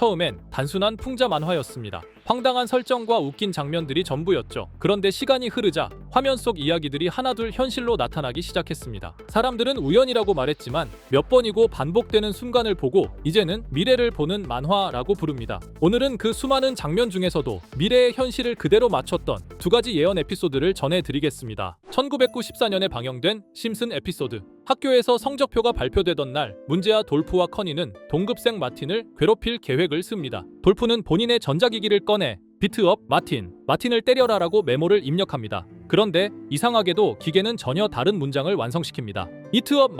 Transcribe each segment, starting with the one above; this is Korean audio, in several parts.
처음엔 단순한 풍자 만화였습니다. 황당한 설정과 웃긴 장면들이 전부였죠. 그런데 시간이 흐르자 화면 속 이야기들이 하나둘 현실로 나타나기 시작했습니다. 사람들은 우연이라고 말했지만 몇 번이고 반복되는 순간을 보고 이제는 미래를 보는 만화라고 부릅니다. 오늘은 그 수많은 장면 중에서도 미래의 현실을 그대로 맞췄던 두 가지 예언 에피소드를 전해드리겠습니다. 1994년에 방영된 심슨 에피소드. 학교에서 성적표가 발표되던 날, 문제아 돌프와 커니는 동급생 마틴을 괴롭힐 계획을 씁니다. 돌프는 본인의 전자기기를 꺼내 비트업 마틴을 때려라라고 메모를 입력합니다. 그런데 이상하게도 기계는 전혀 다른 문장을 완성시킵니다. 이트업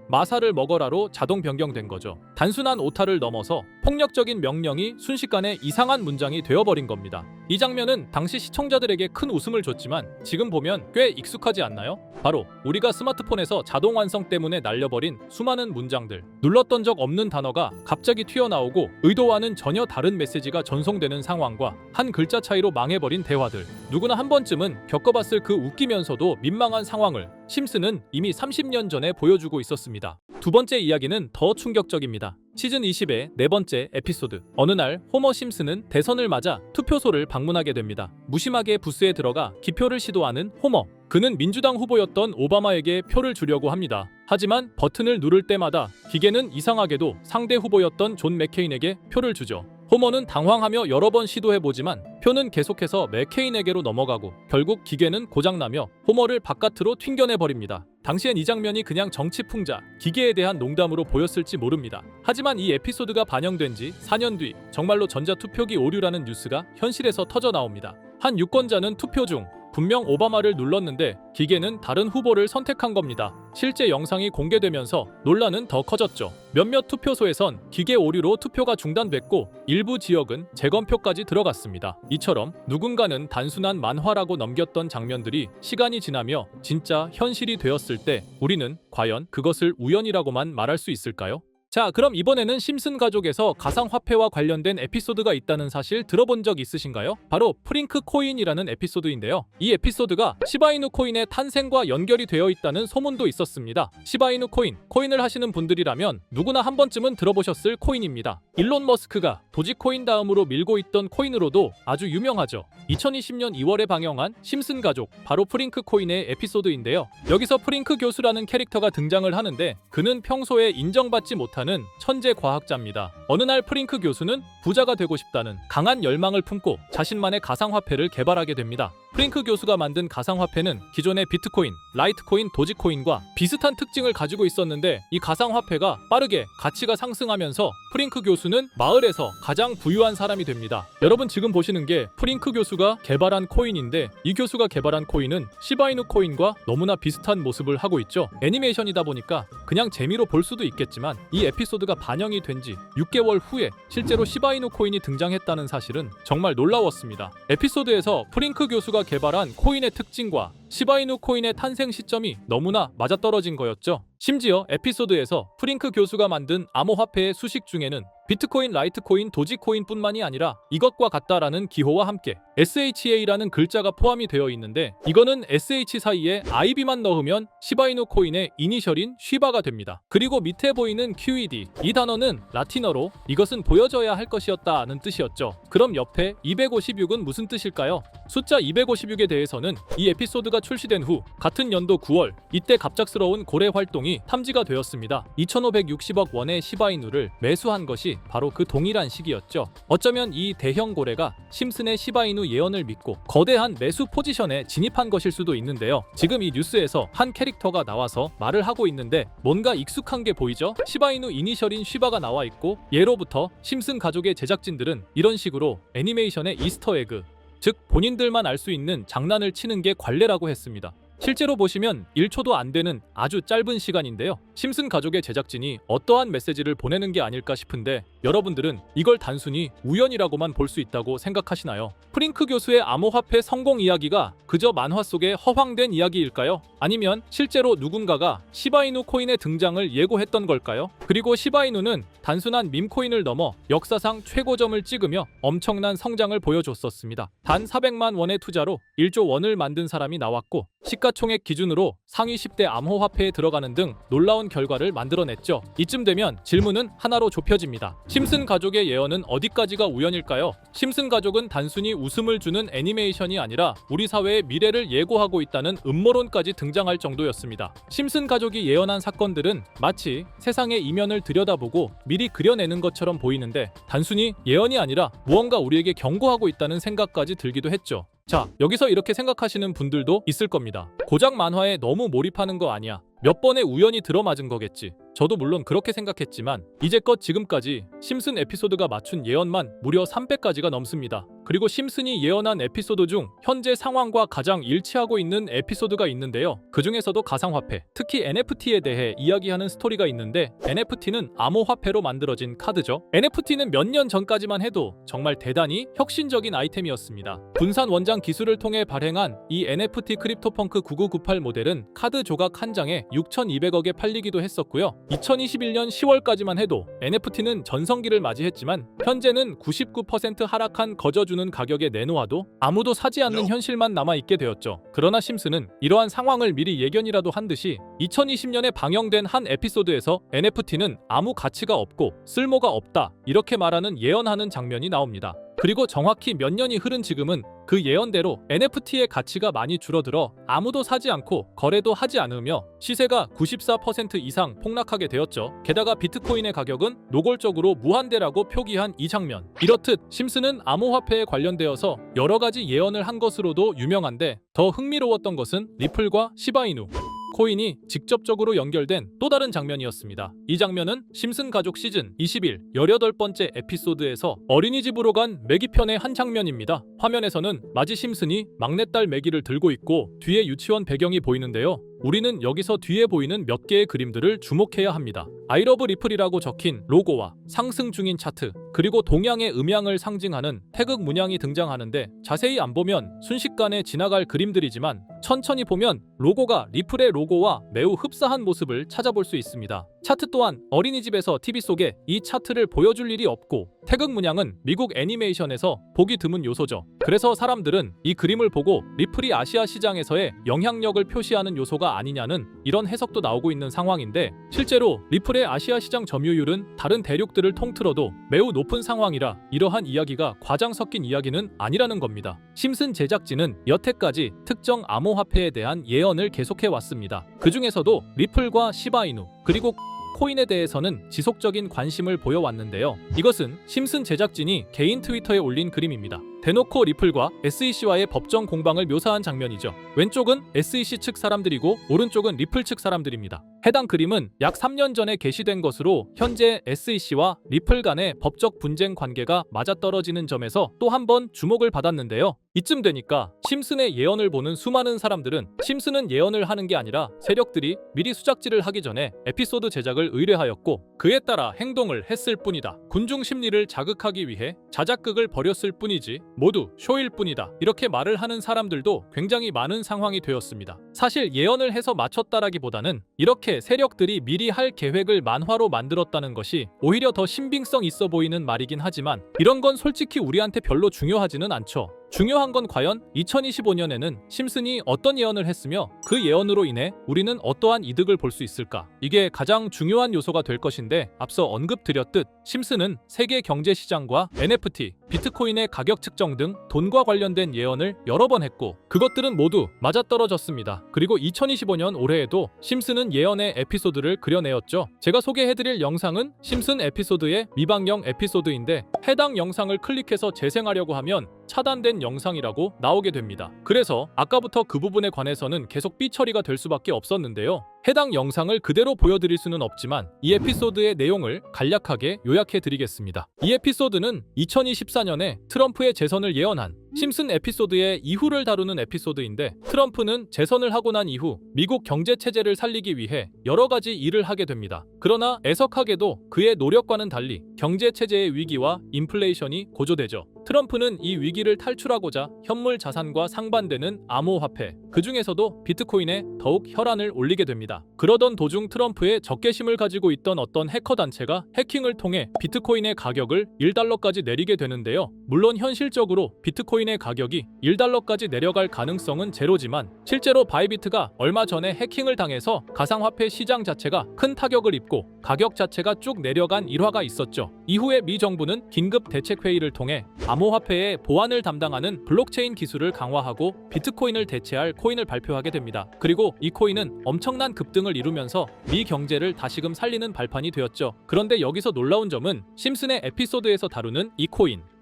마사를 먹어라로 자동 변경된 거죠. 단순한 오타를 넘어서 폭력적인 명령이 순식간에 이상한 문장이 되어버린 겁니다. 이 장면은 당시 시청자들에게 큰 웃음을 줬지만 지금 보면 꽤 익숙하지 않나요? 바로 우리가 스마트폰에서 자동 완성 때문에 날려버린 수많은 문장들. 눌렀던 적 없는 단어가 갑자기 튀어나오고 의도와는 전혀 다른 메시지가 전송되는 상황과 한 글자 차이로 망해버린 대화들. 누구나 한 번쯤은 겪어봤을 그 웃기면서도 민망한 상황을 심슨은 이미 30년 전에 보여주고 있었습니다. 두 번째 이야기는 더 충격적입니다. 시즌 20의 네 번째 에피소드. 어느 날 호머 심슨은 대선을 맞아 투표소를 방문하게 됩니다. 무심하게 부스에 들어가 기표를 시도하는 호머. 그는 민주당 후보였던 오바마에게 표를 주려고 합니다. 하지만 버튼을 누를 때마다 기계는 이상하게도 상대 후보였던 존 맥케인에게 표를 주죠. 호머는 당황하며 여러 번 시도해보지만 표는 계속해서 맥케인에게로 넘어가고 결국 기계는 고장나며 호머를 바깥으로 튕겨내버립니다. 당시엔 이 장면이 그냥 정치풍자, 기계에 대한 농담으로 보였을지 모릅니다. 하지만 이 에피소드가 반영된 지 4년 뒤 정말로 전자투표기 오류라는 뉴스가 현실에서 터져나옵니다. 한 유권자는 투표 중 분명 오바마를 눌렀는데 기계는 다른 후보를 선택한 겁니다. 실제 영상이 공개되면서 논란은 더 커졌죠. 몇몇 투표소에선 기계 오류로 투표가 중단됐고 일부 지역은 재검표까지 들어갔습니다. 이처럼 누군가는 단순한 만화라고 넘겼던 장면들이 시간이 지나며 진짜 현실이 되었을 때 우리는 과연 그것을 우연이라고만 말할 수 있을까요? 자, 그럼 이번에는 심슨 가족에서 가상화폐와 관련된 에피소드가 있다는 사실 들어본 적 있으신가요? 바로 프링크 코인이라는 에피소드인데요. 이 에피소드가 시바이누 코인의 탄생과 연결이 되어 있다는 소문도 있었습니다. 시바이누 코인을 하시는 분들이라면 누구나 한 번쯤은 들어보셨을 코인입니다. 일론 머스크가 도지코인 다음으로 밀고 있던 코인으로도 아주 유명하죠. 2020년 2월에 방영한 심슨 가족, 바로 프링크 코인의 에피소드인데요. 여기서 프링크 교수라는 캐릭터가 등장을 하는데 그는 평소에 인정받지 못하는 천재 과학자입니다. 어느 날 프링크 교수는 부자가 되고 싶다는 강한 열망을 품고 자신만의 가상화폐를 개발하게 됩니다. 프링크 교수가 만든 가상화폐는 기존의 비트코인, 라이트코인, 도지코인과 비슷한 특징을 가지고 있었는데 이 가상화폐가 빠르게 가치가 상승하면서 프링크 교수는 마을에서 가장 부유한 사람이 됩니다. 여러분 지금 보시는 게 프링크 교수가 개발한 코인인데 이 교수가 개발한 코인은 시바이누 코인과 너무나 비슷한 모습을 하고 있죠. 애니메이션이다 보니까 그냥 재미로 볼 수도 있겠지만 이 에피소드가 반영이 된 지 6개월 후에 실제로 시바이누 코인이 등장했다는 사실은 정말 놀라웠습니다. 에피소드에서 프링크 교수가 개발한 코인의 특징과 시바이누 코인의 탄생 시점이 너무나 맞아떨어진 거였죠. 심지어 에피소드에서 프링크 교수가 만든 암호화폐의 수식 중에는 비트코인, 라이트코인, 도지코인뿐만이 아니라 이것과 같다라는 기호와 함께 SHA라는 글자가 포함이 되어 있는데 이거는 SH 사이에 IB만 넣으면 시바이누 코인의 이니셜인 쉬바가 됩니다. 그리고 밑에 보이는 QED, 이 단어는 라틴어로 이것은 보여져야 할 것이었다는 뜻이었죠. 그럼 옆에 256은 무슨 뜻일까요? 숫자 256에 대해서는 이 에피소드가 출시된 후 같은 연도 9월 이때 갑작스러운 고래 활동이 탐지가 되었습니다. 2560억 원의 시바이누를 매수한 것이 바로 그 동일한 시기였죠. 어쩌면 이 대형 고래가 심슨의 시바이누 예언을 믿고 거대한 매수 포지션에 진입한 것일 수도 있는데요. 지금 이 뉴스에서 한 캐릭터가 나와서 말을 하고 있는데 뭔가 익숙한 게 보이죠? 시바이누 이니셜인 쉬바가 나와 있고 예로부터 심슨 가족의 제작진들은 이런 식으로 애니메이션의 이스터에그, 즉 본인들만 알 수 있는 장난을 치는 게 관례라고 했습니다. 실제로 보시면 1초도 안 되는 아주 짧은 시간인데요. 심슨 가족의 제작진이 어떠한 메시지를 보내는 게 아닐까 싶은데 여러분들은 이걸 단순히 우연이라고만 볼 수 있다고 생각하시나요? 프링크 교수의 암호화폐 성공 이야기가 그저 만화 속의 허황된 이야기일까요? 아니면 실제로 누군가가 시바이누 코인의 등장을 예고했던 걸까요? 그리고 시바이누는 단순한 밈코인을 넘어 역사상 최고점을 찍으며 엄청난 성장을 보여줬었습니다. 단 400만 원의 투자로 1조 원을 만든 사람이 나왔고 시가 시가총액 기준으로 상위 10대 암호화폐에 들어가는 등 놀라운 결과를 만들어냈죠. 이쯤 되면 질문은 하나로 좁혀집니다. 심슨 가족의 예언은 어디까지가 우연일까요? 심슨 가족은 단순히 웃음을 주는 애니메이션이 아니라 우리 사회의 미래를 예고하고 있다는 음모론까지 등장할 정도였습니다. 심슨 가족이 예언한 사건들은 마치 세상의 이면을 들여다보고 미리 그려내는 것처럼 보이는데 단순히 예언이 아니라 무언가 우리에게 경고하고 있다는 생각까지 들기도 했죠. 자, 여기서 이렇게 생각하시는 분들도 있을 겁니다. 고작 만화에 너무 몰입하는 거 아니야? 몇 번의 우연이 들어맞은 거겠지. 저도 물론 그렇게 생각했지만 이제껏 지금까지 심슨 에피소드가 맞춘 예언만 무려 300가지가 넘습니다. 그리고 심슨이 예언한 에피소드 중 현재 상황과 가장 일치하고 있는 에피소드가 있는데요. 그 중에서도 가상화폐, 특히 NFT에 대해 이야기하는 스토리가 있는데 NFT는 암호화폐로 만들어진 카드죠. NFT는 몇 년 전까지만 해도 정말 대단히 혁신적인 아이템이었습니다. 분산 원장 기술을 통해 발행한 이 NFT 크립토펑크 9998 모델은 카드 조각 한 장에 6,200억에 팔리기도 했었고요. 2021년 10월까지만 해도 NFT는 전성기를 맞이했지만 현재는 99% 하락한 거저주는 가격에 내놓아도 아무도 사지 않는 현실만 남아있게 되었죠. 그러나 심슨은 이러한 상황을 미리 예견이라도 한 듯이 2020년에 방영된 한 에피소드에서 NFT는 아무 가치가 없고 쓸모가 없다 이렇게 말하는 예언하는 장면이 나옵니다. 그리고 정확히 몇 년이 흐른 지금은 그 예언대로 NFT의 가치가 많이 줄어들어 아무도 사지 않고 거래도 하지 않으며 시세가 94% 이상 폭락하게 되었죠. 게다가 비트코인의 가격은 노골적으로 무한대라고 표기한 이 장면. 이렇듯 심슨은 암호화폐에 관련되어서 여러 가지 예언을 한 것으로도 유명한데 더 흥미로웠던 것은 리플과 시바이누 코인이 직접적으로 연결된 또 다른 장면이었습니다. 이 장면은 심슨 가족 시즌 21 18번째 에피소드에서 어린이집으로 간 매기 편의 한 장면입니다. 화면에서는 마지 심슨이 막내딸 매기를 들고 있고 뒤에 유치원 배경이 보이는데요. 우리는 여기서 뒤에 보이는 몇 개의 그림들을 주목해야 합니다. I love 리플이라고 적힌 로고와 상승 중인 차트, 그리고 동양의 음양을 상징하는 태극 문양이 등장하는데 자세히 안 보면 순식간에 지나갈 그림들이지만 천천히 보면 로고가 리플의 로고와 매우 흡사한 모습을 찾아볼 수 있습니다. 차트 또한 어린이집에서 TV 속에 이 차트를 보여줄 일이 없고 태극 문양은 미국 애니메이션에서 보기 드문 요소죠. 그래서 사람들은 이 그림을 보고 리플이 아시아 시장에서의 영향력을 표시하는 요소가 아니냐는 이런 해석도 나오고 있는 상황인데 실제로 리플의 아시아 시장 점유율은 다른 대륙들을 통틀어도 매우 높은 상황이라 이러한 이야기가 과장 섞인 이야기는 아니라는 겁니다. 심슨 제작진은 여태까지 특정 암호화폐에 대한 예언을 계속해 왔습니다. 그 중에서도 리플과 시바이누 그리고 코인에 대해서는 지속적인 관심을 보여왔는데요. 이것은 심슨 제작진이 개인 트위터에 올린 그림입니다. 대놓고 리플과 SEC와의 법정 공방을 묘사한 장면이죠. 왼쪽은 SEC 측 사람들이고 오른쪽은 리플 측 사람들입니다. 해당 그림은 약 3년 전에 게시된 것으로 현재 SEC와 리플 간의 법적 분쟁 관계가 맞아떨어지는 점에서 또 한 번 주목을 받았는데요. 이쯤 되니까 심슨의 예언을 보는 수많은 사람들은 심슨은 예언을 하는 게 아니라 세력들이 미리 수작질을 하기 전에 에피소드 제작을 의뢰하였고 그에 따라 행동을 했을 뿐이다. 군중 심리를 자극하기 위해 자작극을 벌였을 뿐이지 모두 쇼일 뿐이다. 이렇게 말을 하는 사람들도 굉장히 많은 상황이 되었습니다. 사실 예언을 해서 맞췄다라기보다는 이렇게 세력들이 미리 할 계획을 만화로 만들었다는 것이 오히려 더 신빙성 있어 보이는 말이긴 하지만 이런 건 솔직히 우리한테 별로 중요하지는 않죠. 중요한 건 과연 2025년에는 심슨이 어떤 예언을 했으며 그 예언으로 인해 우리는 어떠한 이득을 볼 수 있을까? 이게 가장 중요한 요소가 될 것인데 앞서 언급드렸듯 심슨은 세계 경제 시장과 NFT, 비트코인의 가격 측정 등 돈과 관련된 예언을 여러 번 했고 그것들은 모두 맞아떨어졌습니다. 그리고 2025년 올해에도 심슨은 예언의 에피소드를 그려내었죠. 제가 소개해드릴 영상은 심슨 에피소드의 미방영 에피소드인데 해당 영상을 클릭해서 재생하려고 하면 차단된 영상이라고 나오게 됩니다. 그래서 아까부터 그 부분에 관해서는 계속 삐처리가 될 수밖에 없었는데요. 해당 영상을 그대로 보여드릴 수는 없지만 이 에피소드의 내용을 간략하게 요약해드리겠습니다. 이 에피소드는 2024년에 트럼프의 재선을 예언한 심슨 에피소드의 이후를 다루는 에피소드인데 트럼프는 재선을 하고 난 이후 미국 경제 체제를 살리기 위해 여러 가지 일을 하게 됩니다. 그러나 애석하게도 그의 노력과는 달리 경제 체제의 위기와 인플레이션이 고조되죠. 트럼프는 이 위기를 탈출하고자 현물 자산과 상반되는 암호화폐, 그 중에서도 비트코인에 더욱 혈안을 올리게 됩니다. 합니다. 그러던 도중 트럼프의 적개심을 가지고 있던 어떤 해커 단체가 해킹을 통해 비트코인의 가격을 1달러까지 내리게 되는데요. 물론 현실적으로 비트코인의 가격이 1달러까지 내려갈 가능성은 제로지만 실제로 바이비트가 얼마 전에 해킹을 당해서 가상화폐 시장 자체가 큰 타격을 입고 가격 자체가 쭉 내려간 일화가 있었죠. 이후에 미 정부는 긴급 대책회의를 통해 암호화폐의 보안을 담당하는 블록체인 기술을 강화하고 비트코인을 대체할 코인을 발표하게 됩니다. 그리고 이 코인은 엄청난 급등을 이루면서 미 경제를 다시금 살리는 발판이 되었죠. 그런데 여기서 놀라운 점은 심슨의 에피소드에서 다루는 이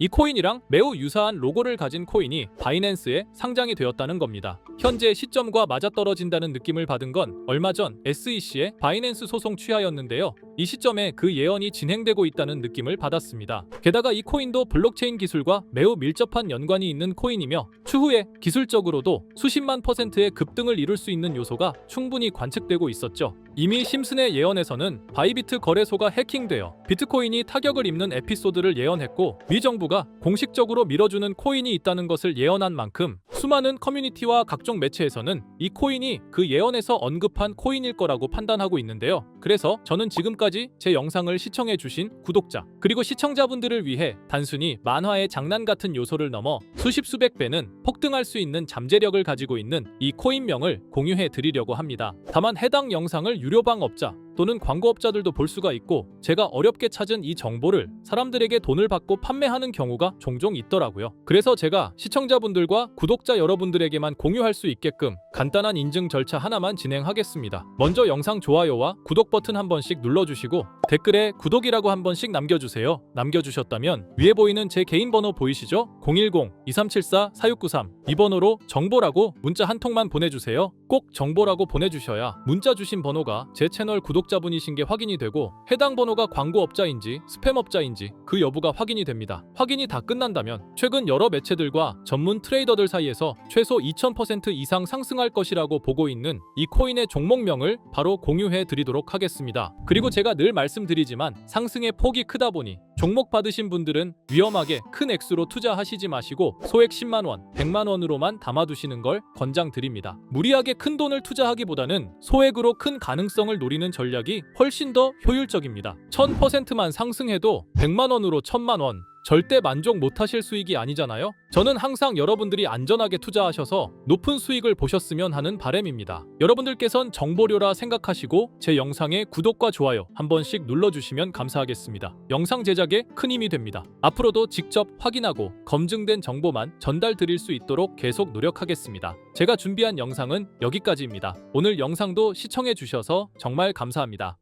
코인이랑 매우 유사한 로고를 가진 코인이 바이낸스에 상장이 되었다는 겁니다. 현재 시점과 맞아떨어진다는 느낌을 받은 건 얼마 전 SEC의 바이낸스 소송 취하였는데요. 이 시점에 그 예언이 진행되고 있다는 느낌을 받았습니다. 게다가 이 코인도 블록체인 기술과 매우 밀접한 연관이 있는 코인이며 추후에 기술적으로도 수십만 %의 급등을 이룰 수 있는 요소가 충분히 관측되고 있었죠. 이미 심슨의 예언에서는 바이비트 거래소가 해킹되어 비트코인이 타격을 입는 에피소드를 예언했고 미 정부가 공식적으로 밀어주는 코인이 있다는 것을 예언한 만큼 수많은 커뮤니티와 각종 매체에서는 이 코인이 그 예언에서 언급한 코인일 거라고 판단하고 있는데요. 그래서 저는 지금까지 제 영상을 시청해주신 구독자 그리고 시청자분들을 위해 단순히 만화의 장난 같은 요소를 넘어 수십 수백 배는 폭등할 수 있는 잠재력을 가지고 있는 이 코인명을 공유해 드리려고 합니다. 다만 해당 영상을 유료방업자 또는 광고업자들도 볼 수가 있고 제가 어렵게 찾은 이 정보를 사람들에게 돈을 받고 판매하는 경우가 종종 있더라고요. 그래서 제가 시청자분들과 구독자 여러분들에게만 공유할 수 있게끔 간단한 인증 절차 하나만 진행하겠습니다. 먼저 영상 좋아요와 구독 버튼 한 번씩 눌러주시고 댓글에 구독이라고 한 번씩 남겨주세요. 남겨주셨다면 위에 보이는 제 개인 번호 보이시죠? 010-2374-4693 이 번호로 정보라고 문자 한 통만 보내주세요. 꼭 정보라고 보내주셔야 문자 주신 번호가 제 채널 구독자분이신 게 확인이 되고 해당 번호가 광고업자인지 스팸업자인지 그 여부가 확인이 됩니다. 확인이 다 끝난다면 최근 여러 매체들과 전문 트레이더들 사이에서 최소 2000% 이상 상승할 것이라고 보고 있는 이 코인의 종목명을 바로 공유해 드리도록 하겠습니다. 그리고 제가 늘 말씀드리지만 상승의 폭이 크다 보니 종목 받으신 분들은 위험하게 큰 액수로 투자하시지 마시고 소액 10만원, 100만원으로만 담아두시는 걸 권장드립니다. 무리하게 큰 돈을 투자하기보다는 소액으로 큰 가능성을 노리는 전략이 훨씬 더 효율적입니다. 1000%만 상승해도 100만원으로 1000만원 절대 만족 못하실 수익이 아니잖아요. 저는 항상 여러분들이 안전하게 투자하셔서 높은 수익을 보셨으면 하는 바람입니다. 여러분들께선 정보료라 생각하시고 제 영상에 구독과 좋아요 한 번씩 눌러주시면 감사하겠습니다. 영상 제작에 큰 힘이 됩니다. 앞으로도 직접 확인하고 검증된 정보만 전달 드릴 수 있도록 계속 노력하겠습니다. 제가 준비한 영상은 여기까지입니다. 오늘 영상도 시청해 주셔서 정말 감사합니다.